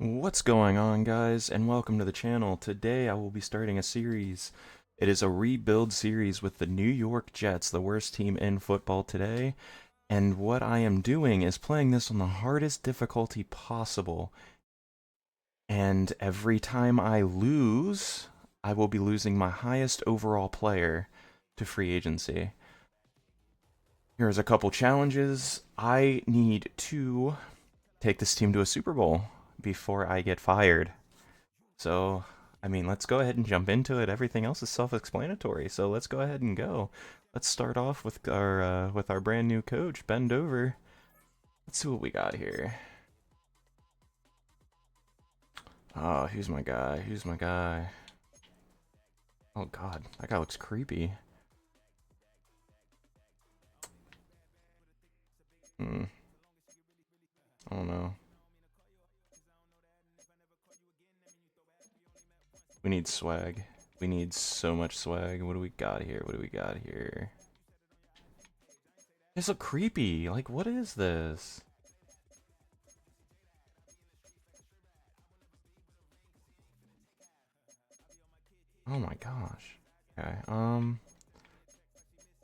What's going on, guys, and welcome to the channel. Today I will be starting a series. It is a rebuild series with the New York Jets, the worst team in football today. And what I am doing is playing this on the hardest difficulty possible. And every time I lose, I will be losing my highest overall player to free agency. Here's a couple challenges. I need to take this team to a Super Bowl before I get fired. So, I mean, let's go ahead and jump into it. Everything else is self-explanatory, so let's go ahead and go. Let's start off with our brand new coach, Bend Over. Let's see what we got here. Oh, who's my guy? Who's my guy? Oh God, that guy looks creepy. I don't know. We need swag. We need so much swag. What do we got here? What do we got here? This look creepy. Like, what is this? Oh my gosh. Okay, I don't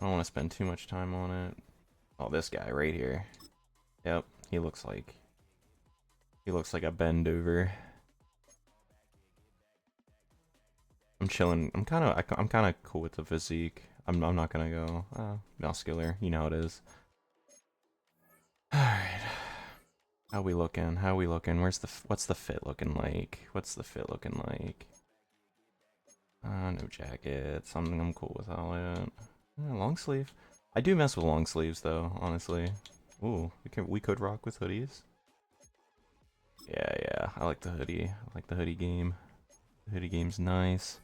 want to spend too much time on it. Oh, this guy right here. Yep, he looks like a bend over. I'm chilling. I'm kind of cool with the physique. I'm not gonna go muscular. You know how it is. All right. How we looking? How we looking? What's the fit looking like? What's the fit looking like? No jackets. I'm cool with all that. Long sleeve. I do mess with long sleeves though, honestly. Ooh, we could rock with hoodies. Yeah, I like the hoodie. I like the hoodie game. The hoodie game's nice.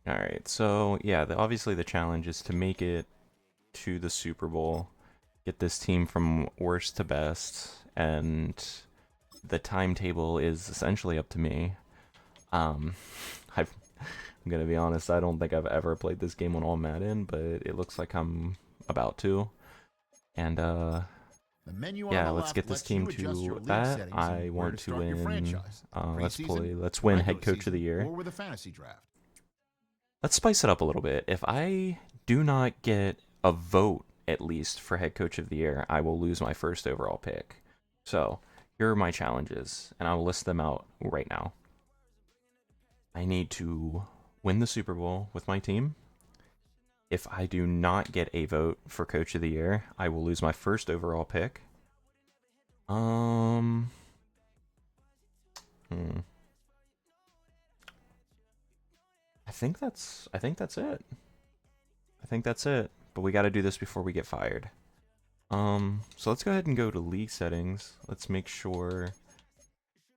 Alright, so yeah, obviously the challenge is to make it to the Super Bowl, get this team from worst to best, and the timetable is essentially up to me. Um, I'm gonna be honest, I don't think I've ever played this game on all Madden, but it looks like I'm about to. And yeah, let's get this team to that. I want to win. Let's win head coach of the year. Let's spice it up a little bit. If I do not get a vote, at least, for head coach of the year, I will lose my first overall pick. So, here are my challenges, and I will list them out right now. I need to win the Super Bowl with my team. If I do not get a vote for coach of the year, I will lose my first overall pick. Hmm. I think that's it. I think that's it. But we got to do this before we get fired. So let's go ahead and go to league settings. Let's make sure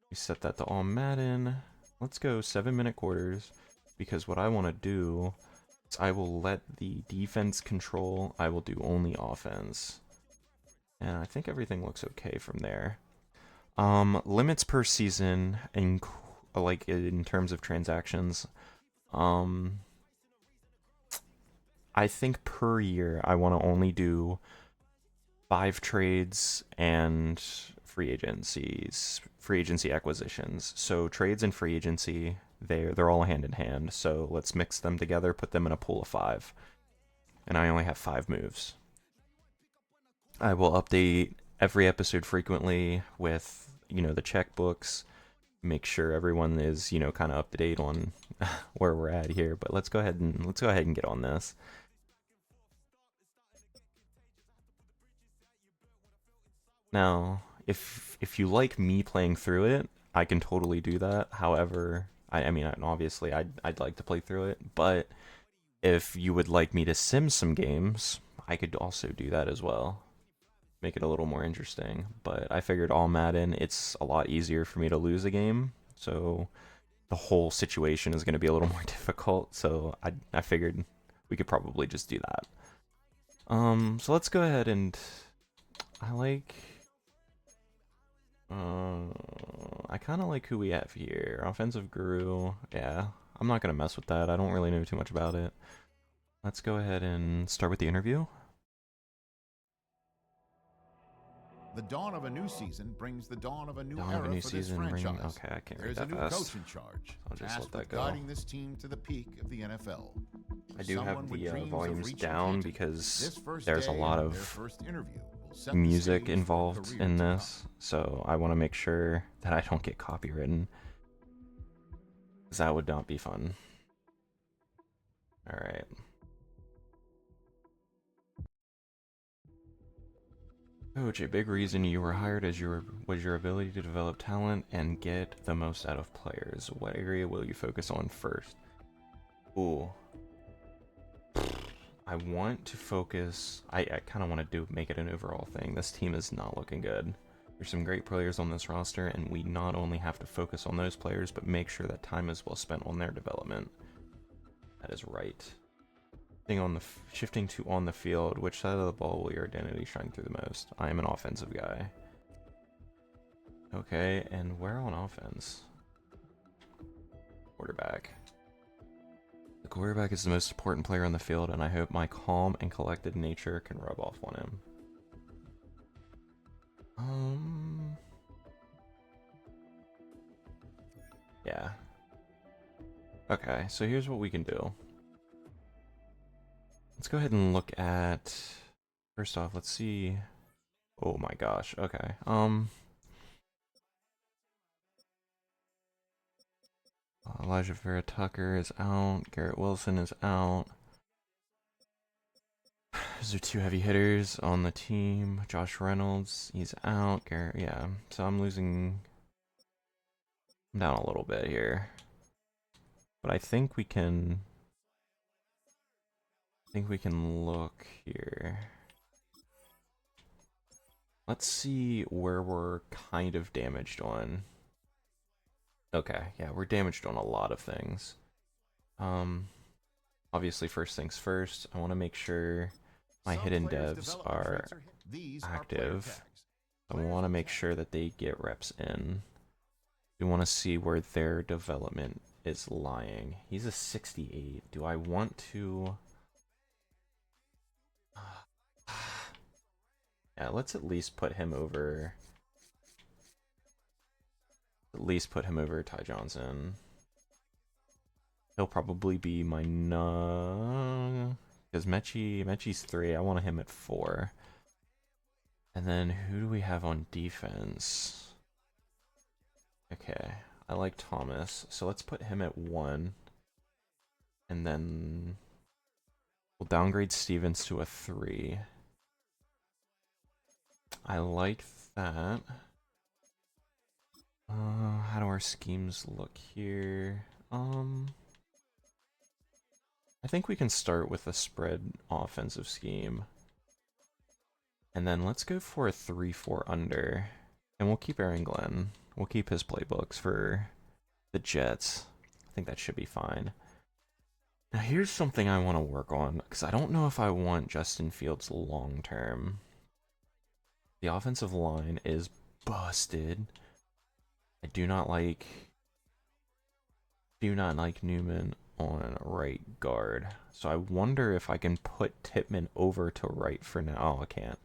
we set that to all Madden. Let's go 7-minute quarters, because what I want to do is I will let the defense control. I will do only offense. And I think everything looks okay from there. Limits per season, like in terms of transactions. I think per year I want to only do 5 trades and free agency acquisitions. So trades and free agency, they're all hand in hand. So let's mix them together, put them in a pool of 5. And I only have 5 moves. I will update every episode frequently with, the checkbooks, make sure everyone is, kind of up to date on where we're at here. But let's go ahead and get on this. Now, if you like me playing through it, I can totally do that. However, I mean, obviously, I'd like to play through it. But if you would like me to sim some games, I could also do that as well. Make it a little more interesting. But I figured all Madden, it's a lot easier for me to lose a game. So the whole situation is going to be a little more difficult. So I figured we could probably just do that. So let's go ahead and I like. I kind of like who we have here. Offensive guru. Yeah, I'm not going to mess with that. I don't really know too much about it. Let's go ahead and start with the interview. The dawn of a new season brings the dawn of a new Dawn era of a new for this season franchise. Okay, I can't read There's a that new fast. coach in charge, I'll just tasked let with that go. guiding this team to the peak of the NFL. I do Someone have with the dreams of volumes reaching down Canton, because this first there's a day lot and their of first interview will set the music stage for a involved career in to come. this, so I want to make sure that I don't get copywritten, because that would not be fun. Alright. Coach, a big reason you were hired was your ability to develop talent and get the most out of players. What area will you focus on first? Ooh. I want to focus... I kind of want to make it an overall thing. This team is not looking good. There's some great players on this roster, and we not only have to focus on those players, but make sure that time is well spent on their development. That is right. Shifting to on the field, which side of the ball will your identity shine through the most? I am an offensive guy. Okay, and where on offense? Quarterback. The quarterback is the most important player on the field, and I hope my calm and collected nature can rub off on him. Yeah. Okay, so here's what we can do. Let's go ahead and look at... First off, let's see... Oh my gosh, okay. Elijah Vera Tucker is out. Garrett Wilson is out. Those are two heavy hitters on the team. Josh Reynolds, he's out. Garrett, yeah. So I'm losing... I'm down a little bit here. But I think we can... look here. Let's see where we're kind of damaged on. Okay, yeah, we're damaged on a lot of things. Obviously, first things first, I want to make sure my hidden devs are active. I want to make sure that they get reps in. We want to see where their development is lying. He's a 68. Do I want to... Yeah, let's at least put him over... Ty Johnson. He'll probably be my because Mechie's 3. I want him at 4. And then who do we have on defense? Okay, I like Thomas, so let's put him at 1. And then we'll downgrade Stevens to a 3. I like that. How do our schemes look here? I think we can start with a spread offensive scheme. And then let's go for a 3-4 under. And we'll keep Aaron Glenn. We'll keep his playbooks for the Jets. I think that should be fine. Now here's something I want to work on, because I don't know if I want Justin Fields long term. The offensive line is busted. I do not like Newman on right guard. So I wonder if I can put Tippmann over to right for now. Oh, I can't.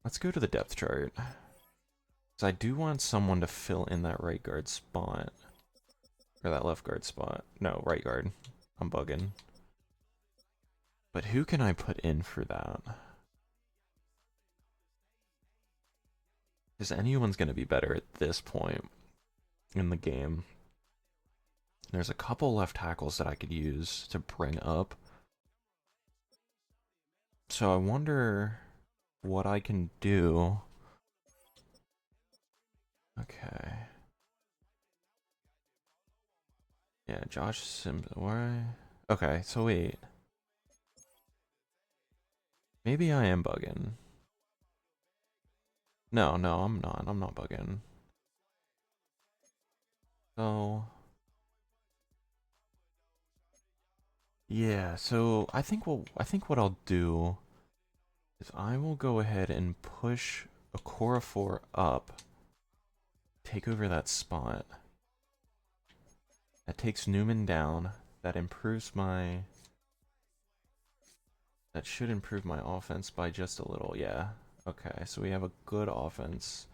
Let's go to the depth chart. Because I do want someone to fill in that right guard spot. Or that left guard spot. No, right guard. I'm bugging. But who can I put in for that? Because anyone's going to be better at this point in the game. There's a couple left tackles that I could use to bring up. So I wonder what I can do. Okay. Yeah, Josh Sims. Why? Okay, so wait. Maybe I am bugging. No, I'm not. I'm not bugging. So... Yeah, so I think what I'll do is I will go ahead and push Okorafor up. Take over that spot. That takes Newman down. That improves my That should improve my offense by just a little, yeah. Okay, so we have a good offense.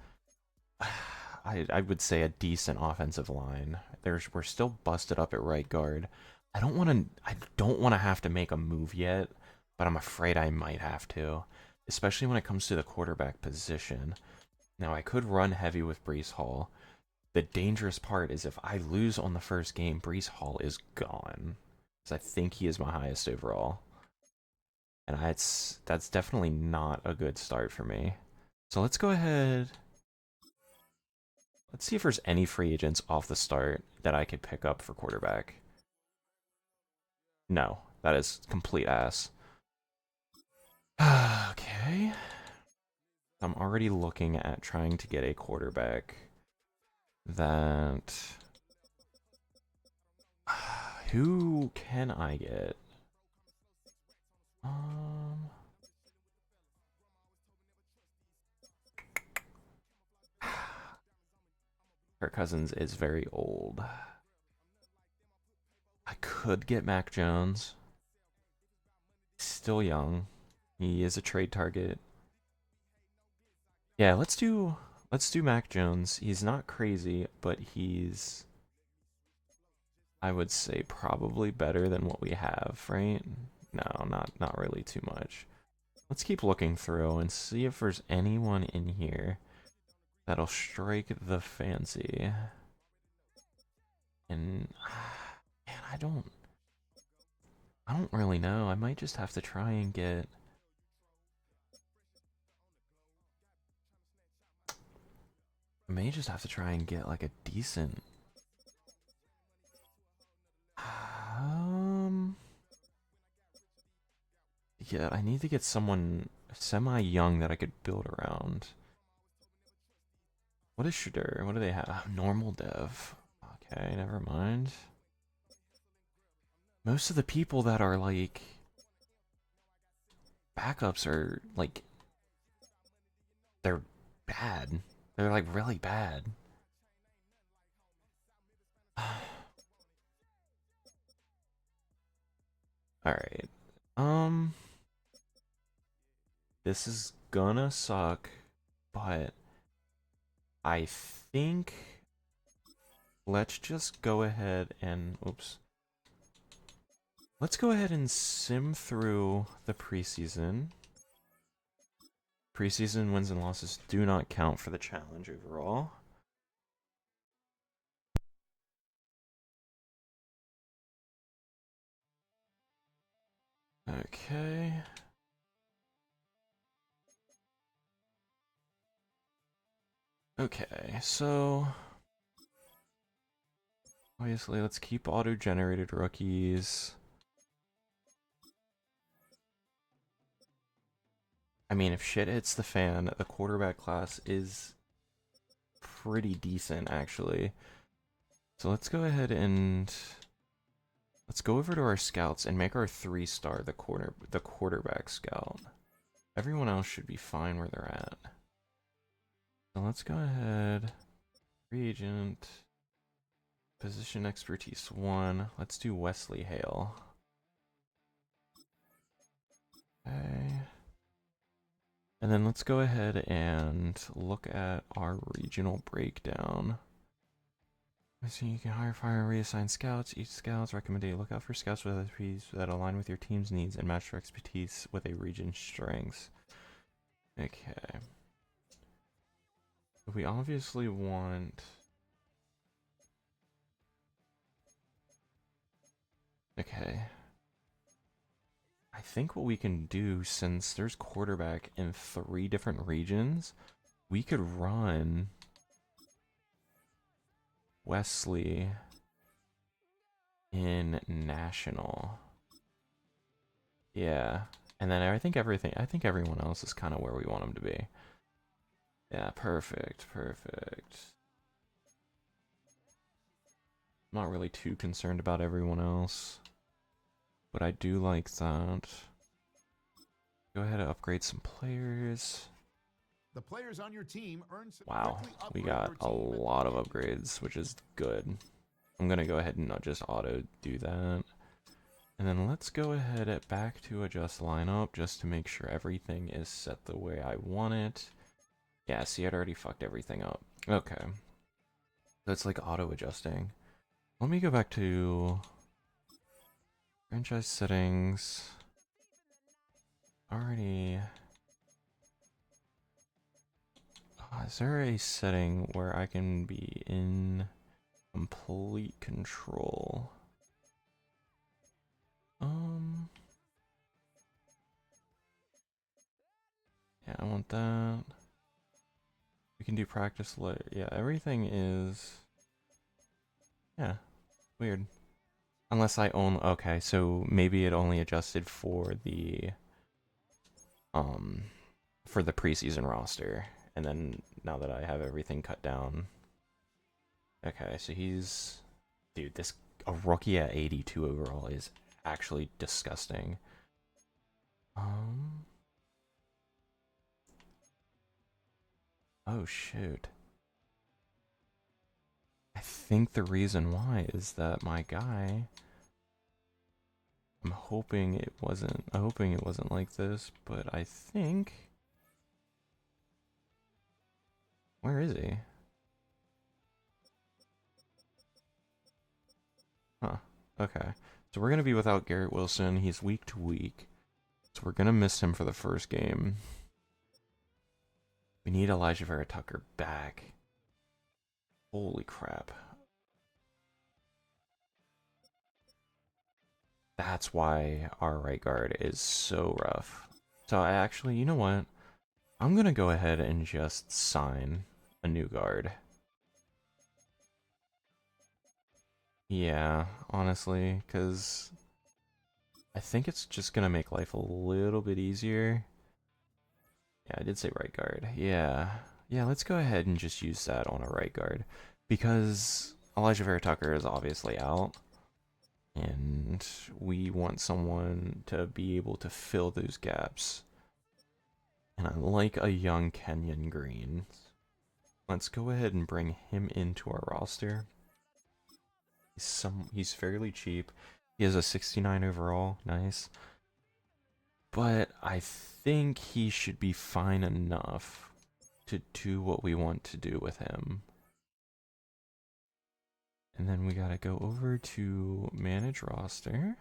I would say a decent offensive line. We're still busted up at right guard. I don't want to have to make a move yet, but I'm afraid I might have to, especially when it comes to the quarterback position. Now I could run heavy with Brees Hall. The dangerous part is if I lose on the first game, Brees Hall is gone. Because I think he is my highest overall. And that's definitely not a good start for me. So let's go ahead. Let's see if there's any free agents off the start that I could pick up for quarterback. No, that is complete ass. Okay. I'm already looking at trying to get a quarterback that... Who can I get? Kirk Cousins is very old. I could get Mac Jones. Still young. He is a trade target. Yeah, let's do Mac Jones. He's not crazy, but he's, I would say, probably better than what we have, right? No, not really too much. Let's keep looking through and see if there's anyone in here that'll strike the fancy. And man, I don't really know. I might just have to try and get... I may just have to try and get like a decent... Yeah, I need to get someone semi-young that I could build around. What is Shadur? What do they have? Normal dev. Okay, never mind. Most of the people that are like backups are like, they're bad. They're like really bad. Alright. This is gonna suck, but I think let's just go ahead and oops. Let's go ahead and sim through the preseason. Preseason wins and losses do not count for the challenge overall. Okay. Okay, so obviously let's keep auto-generated rookies. I mean, if shit hits the fan, the quarterback class is pretty decent, actually. So let's go ahead and let's go over to our scouts and make our 3-star the quarterback scout. Everyone else should be fine where they're at. So let's go ahead. Free agent. Position expertise 1. Let's do Wesley Hale. Okay. And then let's go ahead and look at our regional breakdown. So you can hire, fire, and reassign scouts. Each scout's recommended. Look out for scouts with expertise that align with your team's needs and match their expertise with a region's strengths. Okay. We obviously want... Okay. I think what we can do, since there's quarterback in 3 different regions, we could run Wesley in national. Yeah. And then I think everyone else is kind of where we want them to be. Yeah, perfect. I'm not really too concerned about everyone else, but I do like that. Go ahead and upgrade some players. The players on your team earn Wow, we got a lot of upgrades, which is good. I'm gonna go ahead and not just auto do that. And then let's go ahead at back to adjust lineup just to make sure everything is set the way I want it. Yeah, see, I'd already fucked everything up. Okay. So it's like auto adjusting. Let me go back to franchise settings. Already. Is there a setting where I can be in complete control? Yeah, I want that. We can do practice later. Yeah, everything is. Yeah, weird. Unless I own. Okay, so maybe it only adjusted um for the preseason roster, and then now that I have everything cut down. Okay, so he's, dude, this a rookie at 82 overall is actually disgusting. Um. Oh shoot. I think the reason why is that my guy. I'm hoping it wasn't. I'm hoping it wasn't like this, but I think. Where is he? Huh. Okay. So we're gonna be without Garrett Wilson. He's week to week, so we're gonna miss him for the first game. We need Elijah Vera Tucker back. Holy crap. That's why our right guard is so rough. So I actually, you know what? I'm gonna go ahead and just sign a new guard. Yeah, honestly, because I think it's just gonna make life a little bit easier. Yeah, I did say right guard. Yeah. Yeah, let's go ahead and just use that on a right guard. Because Elijah Vera Tucker is obviously out. And we want someone to be able to fill those gaps. And I like a young Kenyon Green. Let's go ahead and bring him into our roster. He's fairly cheap. He has a 69 overall. Nice. But I think he should be fine enough to do what we want to do with him. And then we gotta go over to manage roster.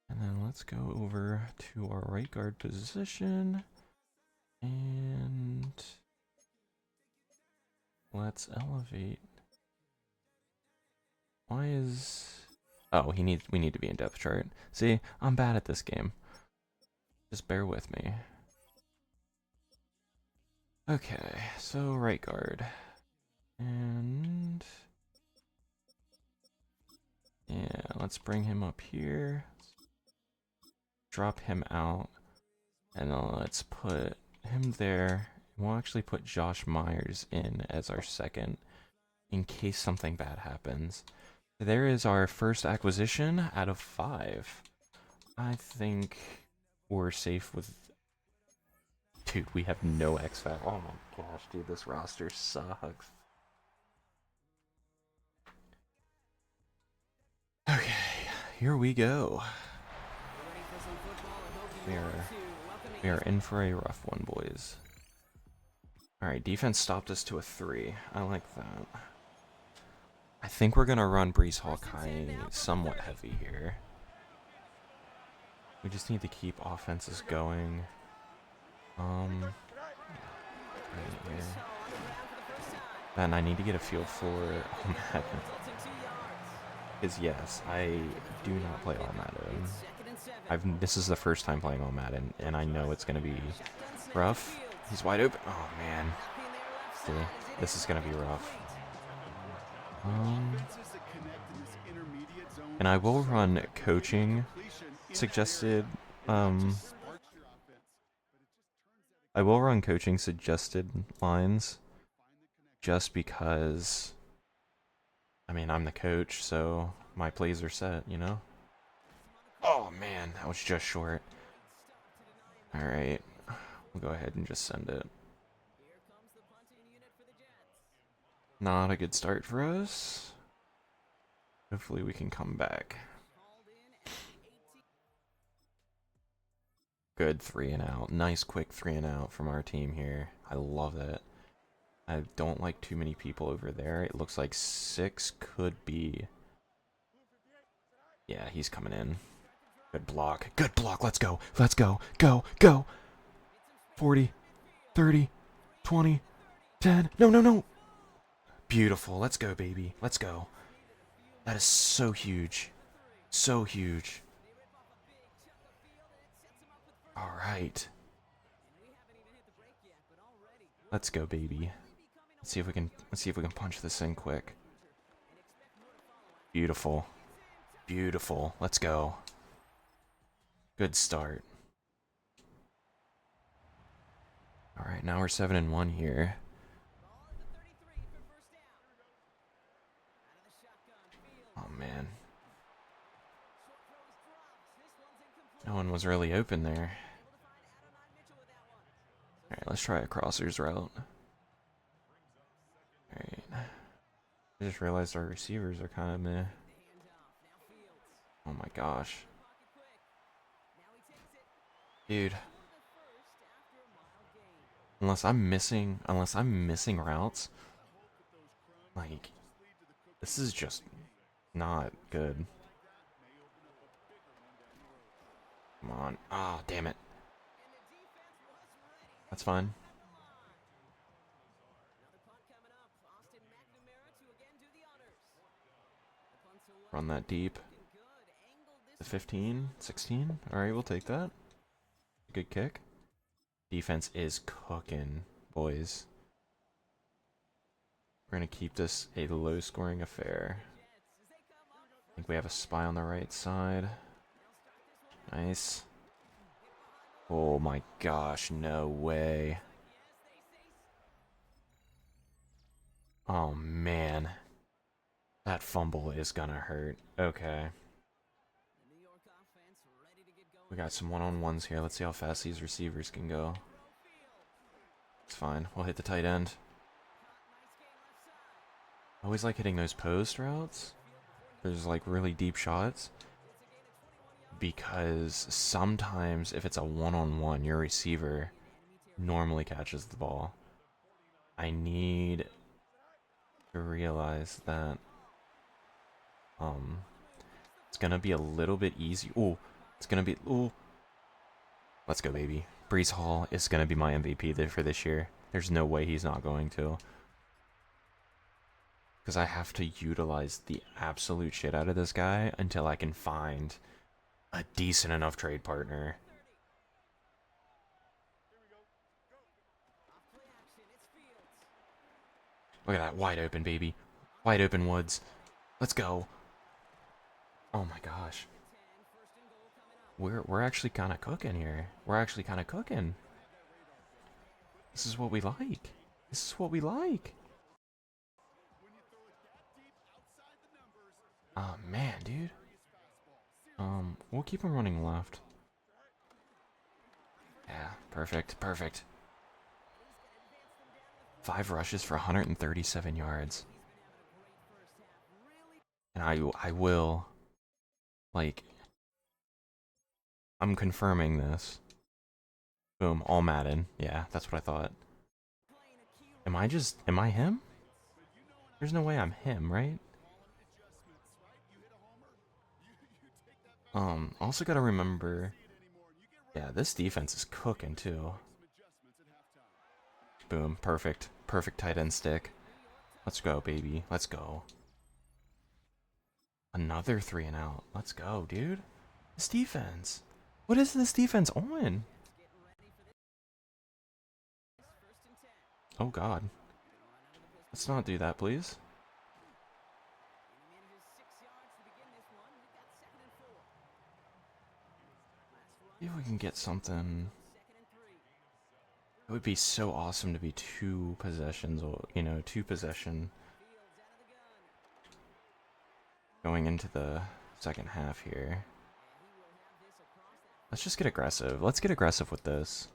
And then let's go over to our right guard position. And let's elevate. Why is... Oh, we need to be in depth chart. See, I'm bad at this game. Just bear with me. Okay, so right guard. And yeah, let's bring him up here. Drop him out. And then let's put him there. We'll actually put Josh Myers in as our second in case something bad happens. There is our first acquisition out of 5. I think we're safe with... Dude, we have no X-Factor. Oh my gosh, dude, this roster sucks. Okay, here we go. We are in for a rough one, boys. Alright, defense stopped us to a 3. I like that. I think we're gonna run Brees Hawkeye somewhat heavy here. We just need to keep offenses going. Right here. And I need to get a feel for Madden. Because yes, I do not play all Madden. This is the first time playing all Madden, and I know it's gonna be rough. He's wide open. Oh man. See, this is gonna be rough. And I will run coaching suggested. I will run coaching suggested lines, just because. I mean, I'm the coach, so my plays are set, you know? Oh man, that was just short. Alright, we'll go ahead and just send it. Not a good start for us. Hopefully we can come back. Good 3-and-out. Nice quick 3-and-out from our team here. I love it. I don't like too many people over there. It looks like 6 could be. Yeah, he's coming in. Good block. Good block. Let's go. Let's go. Go. Go. 40, 30, 20, 10. No, no, no. Beautiful. Let's go, baby. Let's go. That is so huge. So huge. All right. Let's go, baby. Let's see if we can punch this in quick. Beautiful. Beautiful. Let's go. Good start. All right, now we're 7-1 here. Oh man. No one was really open there. Alright, let's try a crossers route. Alright. I just realized our receivers are kind of meh. Oh my gosh. Dude. Unless I'm missing routes, like, this is just not good. Come on. Ah, oh, damn it. That's fine. Run that deep. The 15, 16. Alright, we'll take that. Good kick. Defense is cooking, boys. We're going to keep this a low-scoring affair. I think we have a spy on the right side. Nice. Oh my gosh, no way. Oh man. That fumble is gonna hurt. Okay. We got some one-on-ones here. Let's see how fast these receivers can go. It's fine. We'll hit the tight end. I always like hitting those post routes. There's like really deep shots. Because sometimes if it's a one-on-one, your receiver normally catches the ball. I need to realize that it's gonna be a little bit easy. Oh, it's gonna be. Oh, let's go, baby. Brees Hall is gonna be my MVP for this year. There's no way he's not going to. Because I have to utilize the absolute shit out of this guy until I can find a decent enough trade partner. Look at that, wide open, baby. Wide open Woods. Let's go. Oh my gosh. We're actually kind of cooking here. We're actually kind of cooking. This is what we like. This is what we like. Oh man, dude. We'll keep him running left. Yeah, perfect, perfect. 5 rushes for 137 yards. And I will, like, I'm confirming this. Boom, all Madden. Yeah, that's what I thought. Am I him? There's no way I'm him, right? Also gotta remember, yeah, this defense is cooking too. Boom, perfect. Perfect tight end stick. Let's go, baby. Let's go. Another 3-and-out. Let's go, dude. This defense. What is this defense on? Oh god. Let's not do that, please. See if we can get something. It would be so awesome to be 2 possessions, or, you know, 2 possession going into the second half here. Let's just get aggressive. Let's get aggressive with this.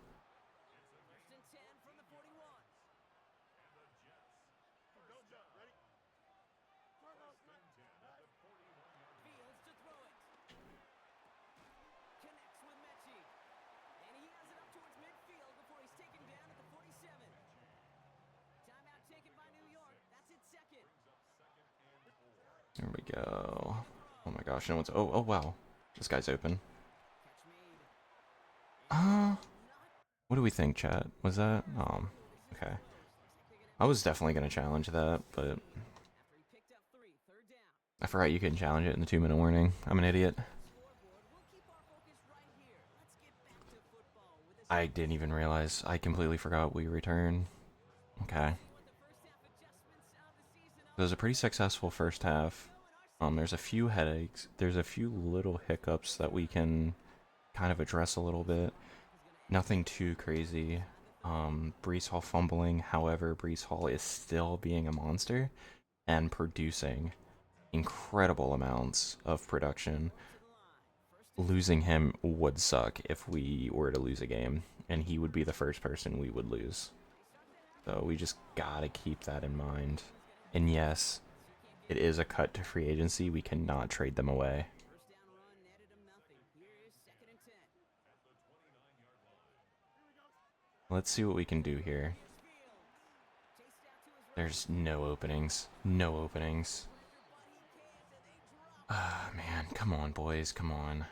There we go. Oh my gosh, no one's... Oh, wow. This guy's open. What do we think, chat? Was that... okay. I was definitely going to challenge that, but... I forgot you couldn't challenge it in the 2-minute warning. I'm an idiot. I didn't even realize. I completely forgot we return. Okay. It was a pretty successful first half. There's a few headaches. There's a few little hiccups that we can kind of address a little bit. Nothing too crazy. Brees Hall fumbling. However, Brees Hall is still being a monster and producing incredible amounts of production. Losing him would suck if we were to lose a game, and he would be the first person we would lose. So we just gotta keep that in mind. And yes, it is a cut to free agency. We cannot trade them away. Let's see what we can do here. There's no openings. No openings. Ah, man. Come on, boys. Come on.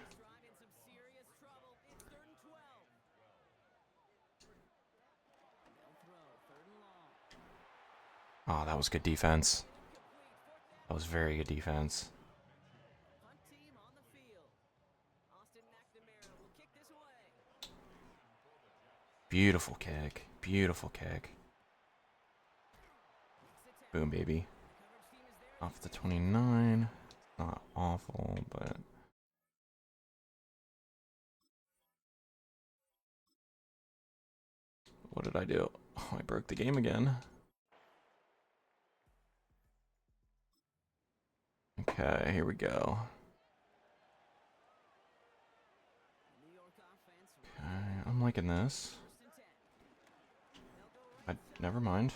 Oh, that was good defense. That was very good defense. Beautiful kick. Beautiful kick. Boom, baby. Off the 29. Not awful, but... What did I do? Oh, I broke the game again. Okay, here we go. Okay, I'm liking this. Never mind.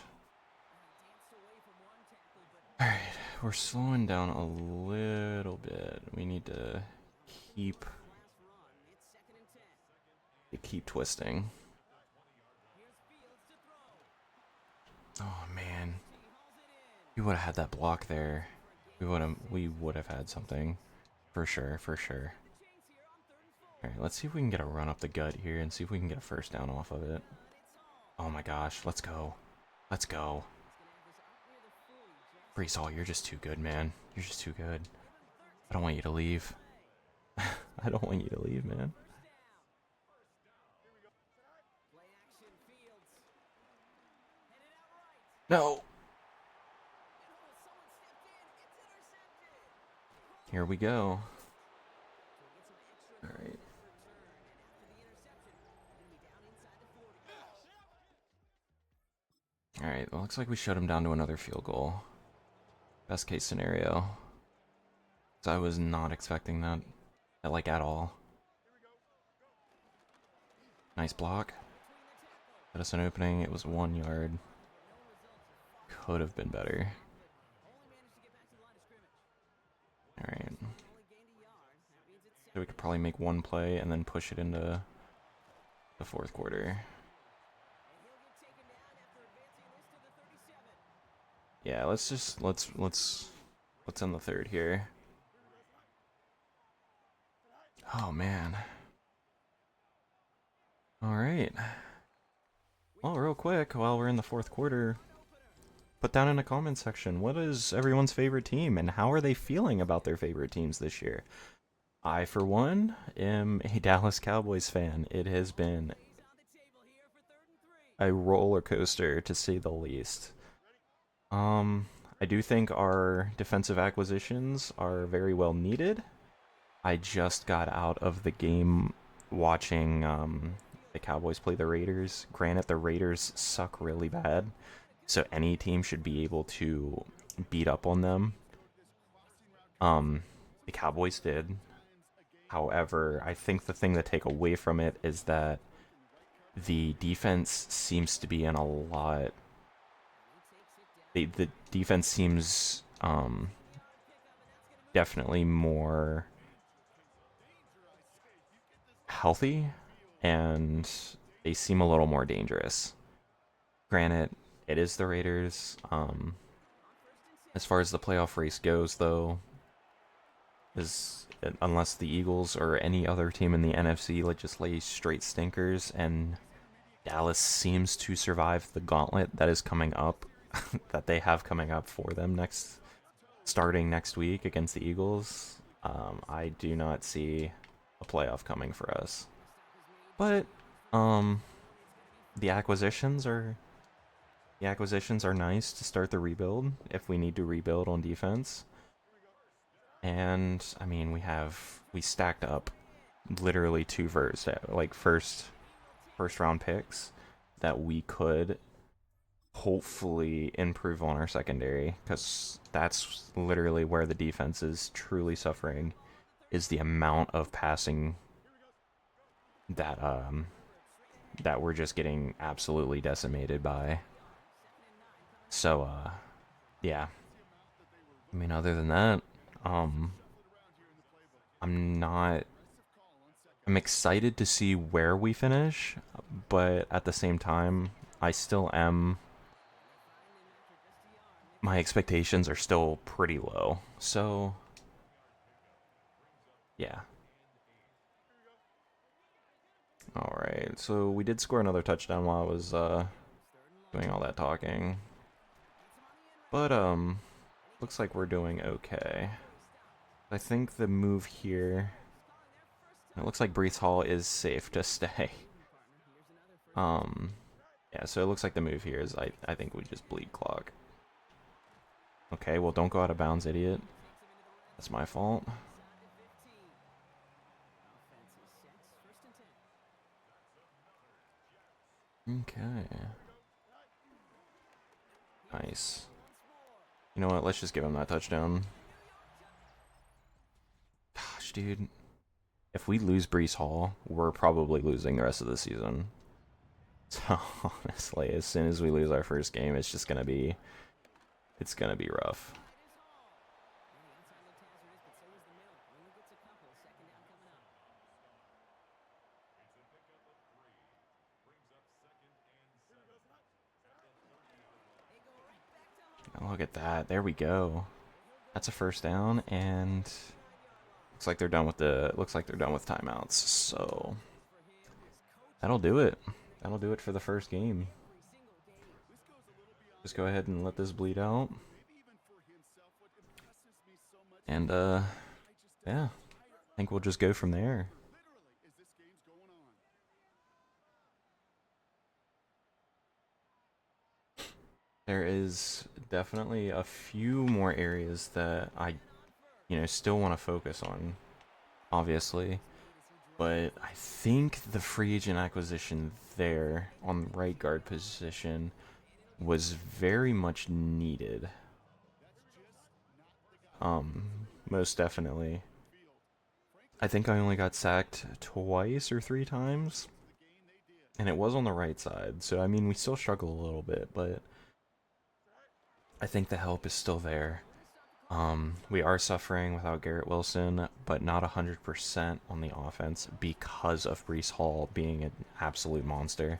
Alright, we're slowing down a little bit. We need to keep twisting. Oh man. We would have had that block there. We would have had something. For sure, for sure. Alright, let's see if we can get a run up the gut here and see if we can get a first down off of it. Oh my gosh, let's go. Let's go. Brees Hall, you're just too good, man. You're just too good. I don't want you to leave. I don't want you to leave, man. No! Here we go. Alright. Alright, well, looks like we shut him down to another field goal. Best case scenario. So I was not expecting that, like, at all. Nice block. Got us an opening. It was 1 yard. Could have been better. Alright. So we could probably make one play and then push it into the fourth quarter. Yeah, let's end the third here. Oh man. Alright. Well, real quick, while we're in the fourth quarter, put down in the comment section, what is everyone's favorite team and how are they feeling about their favorite teams this year? I, for one, am a Dallas Cowboys fan. It has been a roller coaster, to say the least. I do think our defensive acquisitions are very well needed. I just got out of the game watching the Cowboys play the Raiders. Granted, the Raiders suck really bad, so any team should be able to beat up on them. The Cowboys did. However, I think the thing to take away from it is that the defense seems to be in a lot... The defense seems definitely more healthy, and they seem a little more dangerous. Granted, it is the Raiders. As far as the playoff race goes, though, is unless the Eagles or any other team in the NFC like just lay straight stinkers, and Dallas seems to survive the gauntlet that is coming up, that they have coming up for them starting next week against the Eagles. I do not see a playoff coming for us. But um, the acquisitions are nice to start the rebuild if we need to rebuild on defense. And I mean, we stacked up literally two first round picks that we could hopefully improve on our secondary, because that's literally where the defense is truly suffering, is the amount of passing that we're just getting absolutely decimated by. So yeah. I mean, other than that, um I'm not I'm excited to see where we finish, but at the same time, I still am my expectations are still pretty low. So, yeah. All right. So, we did score another touchdown while I was doing all that talking. But looks like we're doing okay. I think the move here, it looks like Brees Hall is safe to stay. Um yeah, so it looks like the move here is I think we just bleed clock. Okay, well, don't go out of bounds, idiot. That's my fault. Okay. Nice. You know what? Let's just give him that touchdown. Gosh, dude. If we lose Brees Hall, we're probably losing the rest of the season. So, honestly, as soon as we lose our first game, it's just gonna be... It's gonna be rough. Look at that. There we go. That's a first down, and looks like they're done with timeouts. So that'll do it. That'll do it for the first game. Just go ahead and let this bleed out. And yeah, I think we'll just go from there. There is definitely a few more areas that I, still want to focus on, obviously. But I think the free agent acquisition there on the right guard position was very much needed. Most definitely. I think I only got sacked twice or three times, and it was on the right side. So I mean, we still struggle a little bit, but I think the help is still there. We are suffering without Garrett Wilson, but not 100% on the offense because of Brees Hall being an absolute monster.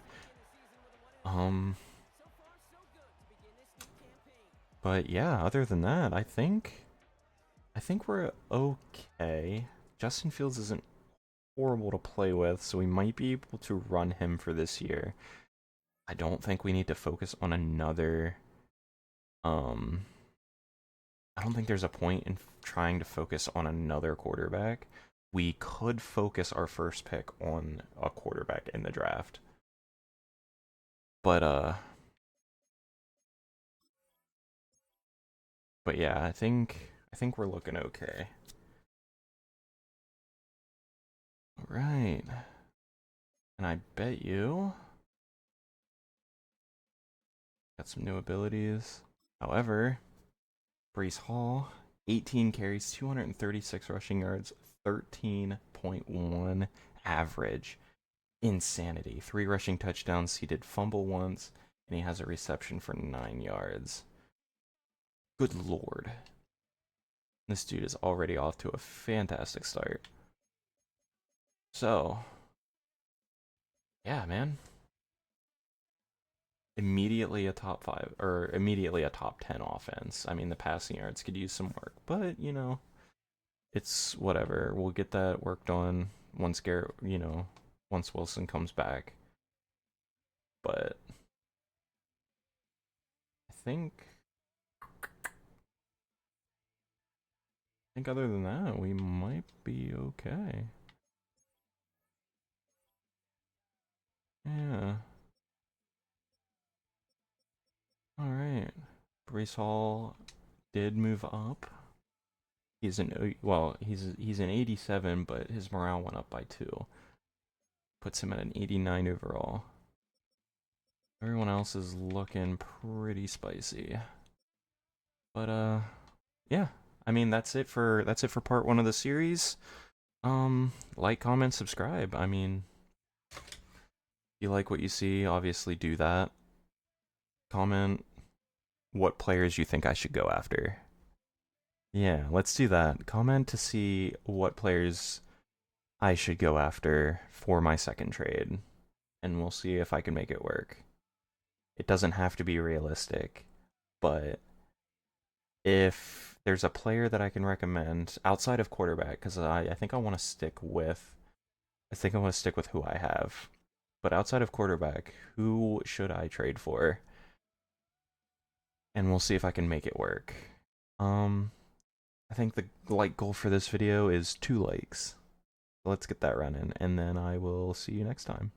But yeah, other than that, I think we're okay. Justin Fields isn't horrible to play with, so we might be able to run him for this year. I don't think we need to focus on another. Um, I don't think there's a point in trying to focus on another quarterback. We could focus our first pick on a quarterback in the draft. But yeah, I think we're looking okay. All right. And I bet you got some new abilities. However, Brees Hall, 18 carries, 236 rushing yards, 13.1 average. Insanity. 3 rushing touchdowns. He did fumble once, and he has a reception for 9 yards. Good lord. This dude is already off to a fantastic start. So, yeah, man. immediately a top 5 or immediately a top 10 offense. I mean, the passing yards could use some work, but it's whatever. We'll get that worked on once Wilson comes back. But I think other than that, we might be okay. Yeah. All right. Brees Hall did move up. He's an 87, but his morale went up by 2. Puts him at an 89 overall. Everyone else is looking pretty spicy. But yeah. I mean, that's it for part 1 of the series. Like, comment, subscribe. I mean, if you like what you see, obviously do that. Comment what players you think I should go after. Yeah, let's do that. Comment to see what players I should go after for my second trade, and we'll see if I can make it work. It doesn't have to be realistic, but if there's a player that I can recommend outside of quarterback, because I think I want to stick with who I have. But outside of quarterback, who should I trade for? And we'll see if I can make it work. Um, I think the like goal for this video is 2 likes. Let's get that running, and then I will see you next time.